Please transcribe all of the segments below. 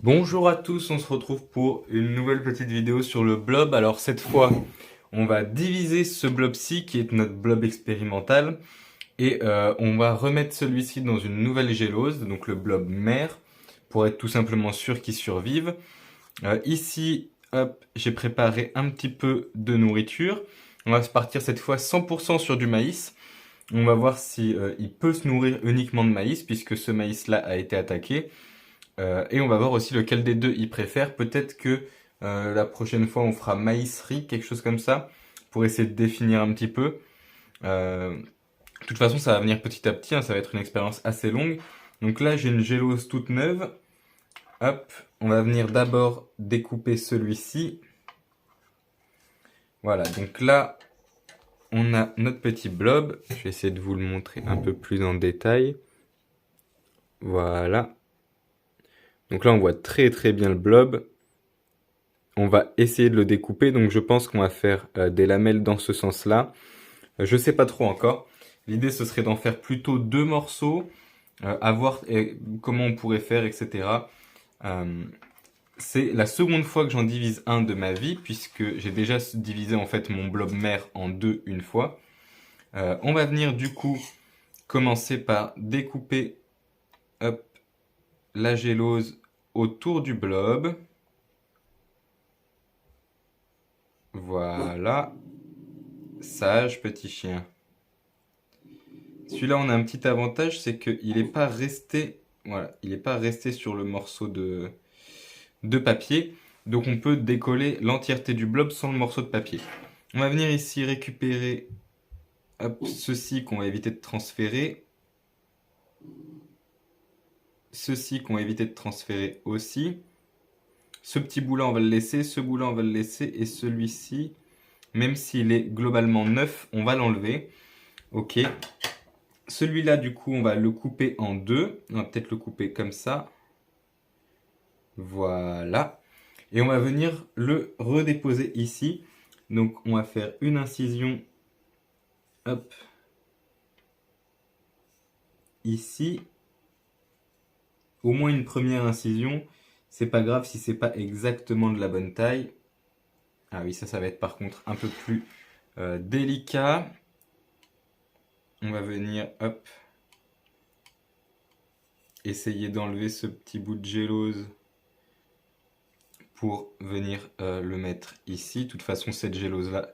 Bonjour à tous, on se retrouve pour une nouvelle petite vidéo sur le blob. Alors cette fois, on va diviser ce blob-ci qui est notre blob expérimental et on va remettre celui-ci dans une nouvelle gélose, donc le blob mère, pour être tout simplement sûr qu'il survive. Ici, hop, j'ai préparé un petit peu de nourriture. On va se partir cette fois 100% sur du maïs. On va voir si il peut se nourrir uniquement de maïs puisque ce maïs-là a été attaqué. Et on va voir aussi lequel des deux il préfère. Peut-être que la prochaine fois on fera maïs riz, quelque chose comme ça, pour essayer de définir un petit peu. De toute façon, ça va venir petit à petit, hein, ça va être une expérience assez longue. Donc là, j'ai une gélose toute neuve. Hop, on va venir d'abord découper celui-ci. Voilà, donc là, on a notre petit blob. Je vais essayer de vous le montrer un peu plus en détail. Voilà. Donc là, on voit très très bien le blob. On va essayer de le découper, donc je pense qu'on va faire des lamelles dans ce sens-là. Je sais pas trop encore. L'idée, ce serait d'en faire plutôt deux morceaux, à voir comment on pourrait faire, etc. C'est la seconde fois que j'en divise un de ma vie, puisque j'ai déjà divisé en fait mon blob mère en deux une fois. On va venir du coup commencer par découper hop, la gélose autour du blob. Voilà. Sage petit chien. Celui-là, on a un petit avantage, c'est qu'il n'est pas resté, voilà, il n'est pas resté sur le morceau de papier. Donc on peut décoller l'entièreté du blob sans le morceau de papier. On va venir ici récupérer hop, ceci qu'on va éviter de transférer. Ceci qu'on va éviter de transférer aussi. Ce petit bout-là, on va le laisser. Ce bout-là, on va le laisser. Et celui-ci, même s'il est globalement neuf, on va l'enlever. Ok. Celui-là, du coup, on va le couper en deux. On va peut-être le couper comme ça. Voilà. Et on va venir le redéposer ici. Donc, on va faire une incision. Hop. Ici. Au moins une première incision. C'est pas grave si c'est pas exactement de la bonne taille. Ah oui, ça va être par contre un peu plus délicat. On va venir, hop, essayer d'enlever ce petit bout de gélose pour venir le mettre ici. De toute façon, cette gélose-là,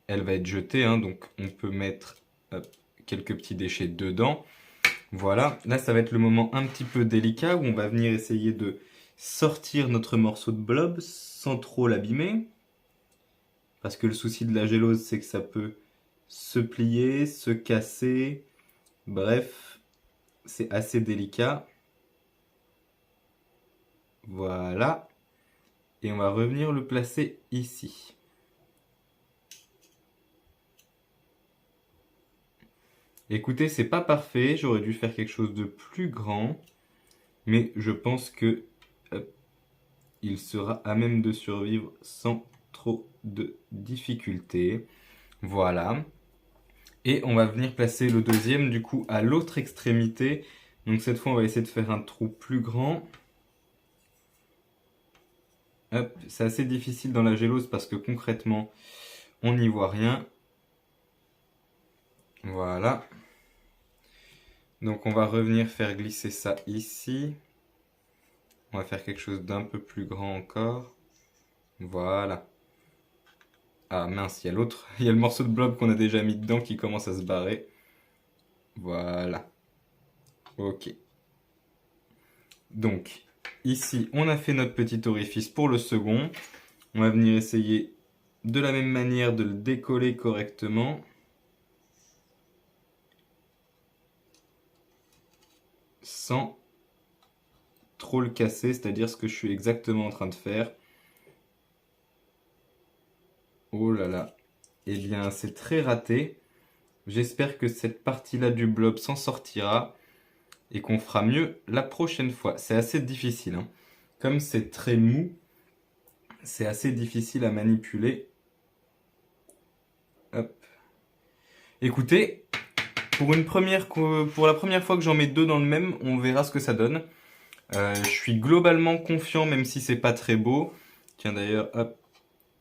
elle va être jetée, hein, donc on peut mettre hop, quelques petits déchets dedans. Voilà, là ça va être le moment un petit peu délicat où on va venir essayer de sortir notre morceau de blob sans trop l'abîmer. Parce que le souci de la gélose, c'est que ça peut se plier, se casser. Bref, c'est assez délicat. Voilà. Et on va revenir le placer ici. Écoutez, c'est pas parfait, j'aurais dû faire quelque chose de plus grand, mais je pense que il sera à même de survivre sans trop de difficultés. Voilà. Et on va venir placer le deuxième du coup à l'autre extrémité. Donc cette fois on va essayer de faire un trou plus grand. Hop, c'est assez difficile dans la gélose parce que concrètement on n'y voit rien. Voilà. Donc on va revenir faire glisser ça ici. On va faire quelque chose d'un peu plus grand encore. Voilà. Ah mince, il y a l'autre. Il y a le morceau de blob qu'on a déjà mis dedans qui commence à se barrer. Voilà. Ok. Donc, ici, on a fait notre petit orifice pour le second. On va venir essayer de la même manière de le décoller correctement. Sans trop le casser, c'est-à-dire ce que je suis exactement en train de faire. Oh là là. Eh bien, c'est très raté. J'espère que cette partie-là du blob s'en sortira et qu'on fera mieux la prochaine fois. C'est assez difficile, hein. Comme c'est très mou, c'est assez difficile à manipuler. Hop. Écoutez, pour la première fois que j'en mets deux dans le même, on verra ce que ça donne. Je suis globalement confiant, même si c'est pas très beau. Tiens d'ailleurs, hop,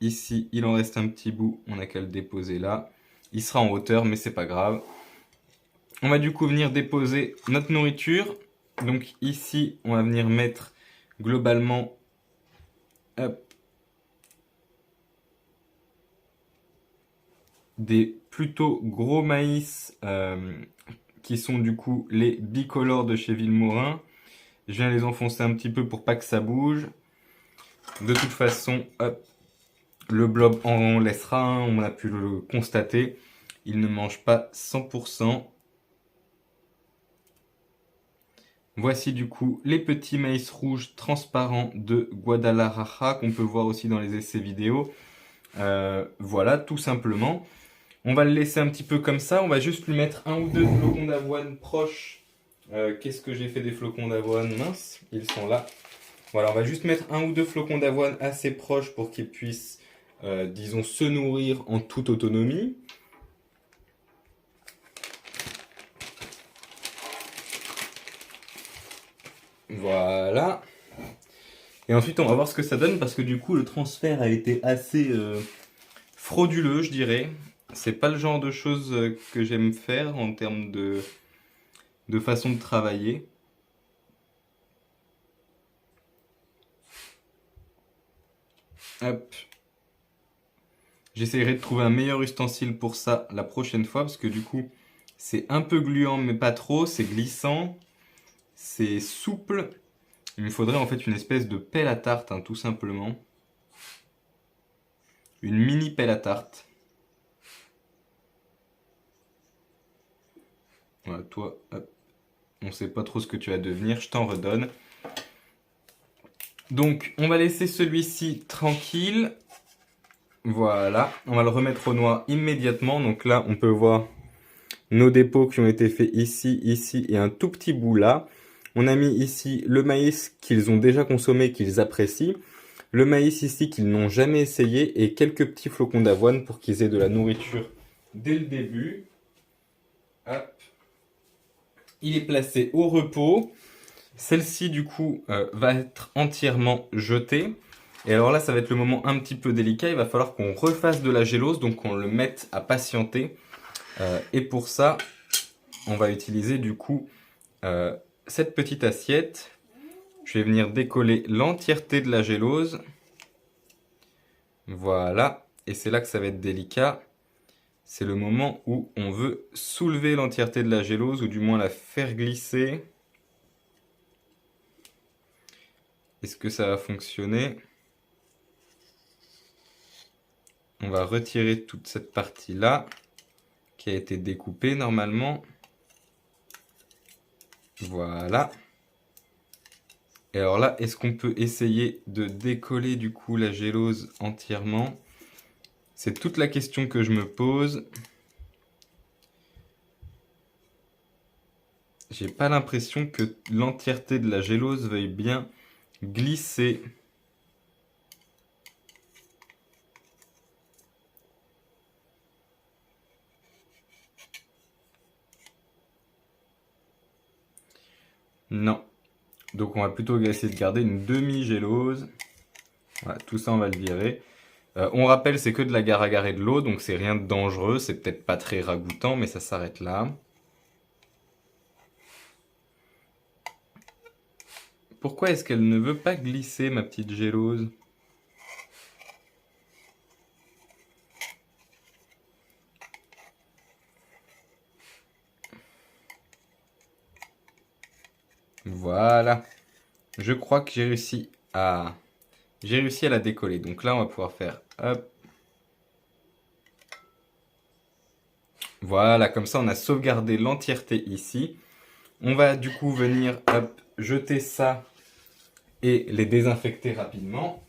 ici, il en reste un petit bout. On n'a qu'à le déposer là. Il sera en hauteur, mais c'est pas grave. On va du coup venir déposer notre nourriture. Donc ici, on va venir mettre globalement, hop, des plutôt gros maïs qui sont du coup les bicolores de chez Vilmorin. Je viens les enfoncer un petit peu pour pas que ça bouge. De toute façon, hop, le blob en laissera un, on a pu le constater. Il ne mange pas 100%. Voici du coup les petits maïs rouges transparents de Guadalajara qu'on peut voir aussi dans les essais vidéo. Voilà, tout simplement. On va le laisser un petit peu comme ça. On va juste lui mettre un ou deux flocons d'avoine proches. Qu'est-ce que j'ai fait des flocons d'avoine? Mince, ils sont là. Voilà, on va juste mettre un ou deux flocons d'avoine assez proches pour qu'ils puissent, disons, se nourrir en toute autonomie. Voilà. Et ensuite, on va voir ce que ça donne parce que du coup, le transfert a été assez frauduleux, je dirais. C'est pas le genre de choses que j'aime faire en termes de façon de travailler. Hop. J'essaierai de trouver un meilleur ustensile pour ça la prochaine fois parce que du coup, c'est un peu gluant mais pas trop, c'est glissant, c'est souple. Il me faudrait en fait une espèce de pelle à tarte, hein, tout simplement. Une mini pelle à tarte. Voilà, toi, hop. On sait pas trop ce que tu vas devenir, je t'en redonne. Donc, on va laisser celui-ci tranquille. Voilà, on va le remettre au noir immédiatement. Donc là, on peut voir nos dépôts qui ont été faits ici, ici et un tout petit bout là. On a mis ici le maïs qu'ils ont déjà consommé, qu'ils apprécient. Le maïs ici qu'ils n'ont jamais essayé et quelques petits flocons d'avoine pour qu'ils aient de la nourriture dès le début. Hop. Il est placé au repos. Celle-ci du coup va être entièrement jetée. Et alors là ça va être le moment un petit peu délicat. Il va falloir qu'on refasse de la gélose, donc qu'on le mette à patienter. Et pour ça, on va utiliser du coup cette petite assiette. Je vais venir décoller l'entièreté de la gélose. Voilà, et c'est là que ça va être délicat. C'est le moment où on veut soulever l'entièreté de la gélose, ou du moins la faire glisser. Est-ce que ça va fonctionner? On va retirer toute cette partie-là, qui a été découpée normalement. Voilà. Et alors là, est-ce qu'on peut essayer de décoller du coup la gélose entièrement? C'est toute la question que je me pose. J'ai pas l'impression que l'entièreté de la gélose veuille bien glisser. Non. Donc on va plutôt essayer de garder une demi-gélose. Voilà, tout ça on va le virer. On rappelle, c'est que de l'agar-agar et de l'eau, donc c'est rien de dangereux. C'est peut-être pas très ragoûtant, mais ça s'arrête là. Pourquoi est-ce qu'elle ne veut pas glisser, ma petite gélose? Voilà. Je crois que j'ai réussi à la décoller. Donc là, on va pouvoir faire hop. Voilà, comme ça, on a sauvegardé l'entièreté ici. On va du coup venir hop, jeter ça et les désinfecter rapidement.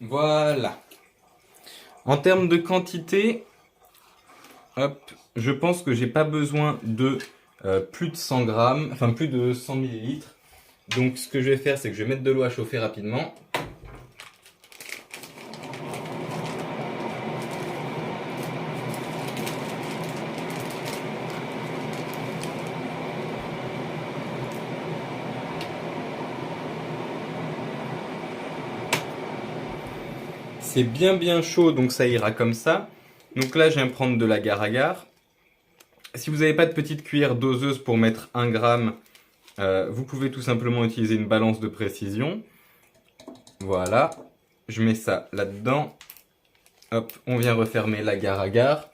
Voilà. En termes de quantité, hop, je pense que j'ai pas besoin de plus de 100 grammes, enfin plus de 100 millilitres. Donc ce que je vais faire, c'est que je vais mettre de l'eau à chauffer rapidement. C'est bien chaud, donc ça ira comme ça. Donc là, je viens prendre de l'agar-agar. Si vous n'avez pas de petite cuillère doseuse pour mettre 1 gramme, vous pouvez tout simplement utiliser une balance de précision. Voilà, je mets ça là-dedans. Hop, on vient refermer l'agar-agar.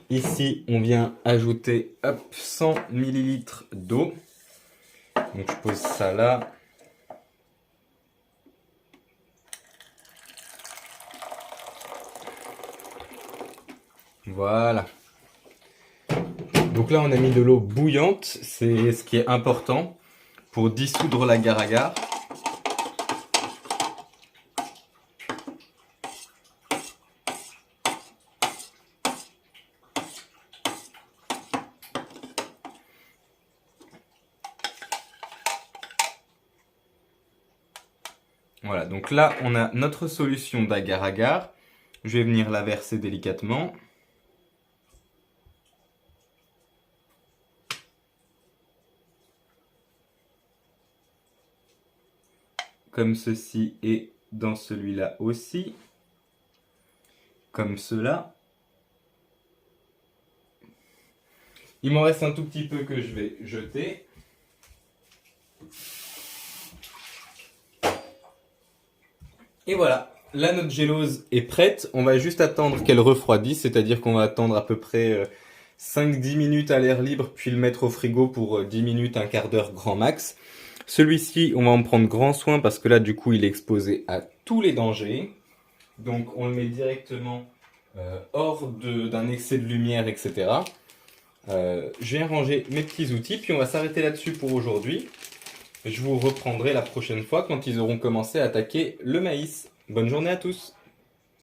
Ici, on vient ajouter hop, 100 ml d'eau. Donc je pose ça là. Voilà. Donc là, on a mis de l'eau bouillante, c'est ce qui est important pour dissoudre l'agar-agar. Voilà, donc là, on a notre solution d'agar-agar. Je vais venir la verser délicatement. Comme ceci et dans celui-là aussi. Comme cela. Il m'en reste un tout petit peu que je vais jeter. Et voilà, là notre gélose est prête. On va juste attendre qu'elle refroidisse, c'est-à-dire qu'on va attendre à peu près 5-10 minutes à l'air libre, puis le mettre au frigo pour 10 minutes, un quart d'heure grand max. Celui-ci, on va en prendre grand soin parce que là, du coup, il est exposé à tous les dangers. Donc, on le met directement hors d'un excès de lumière, etc. Je viens ranger mes petits outils, puis on va s'arrêter là-dessus pour aujourd'hui. Je vous reprendrai la prochaine fois quand ils auront commencé à attaquer le maïs. Bonne journée à tous!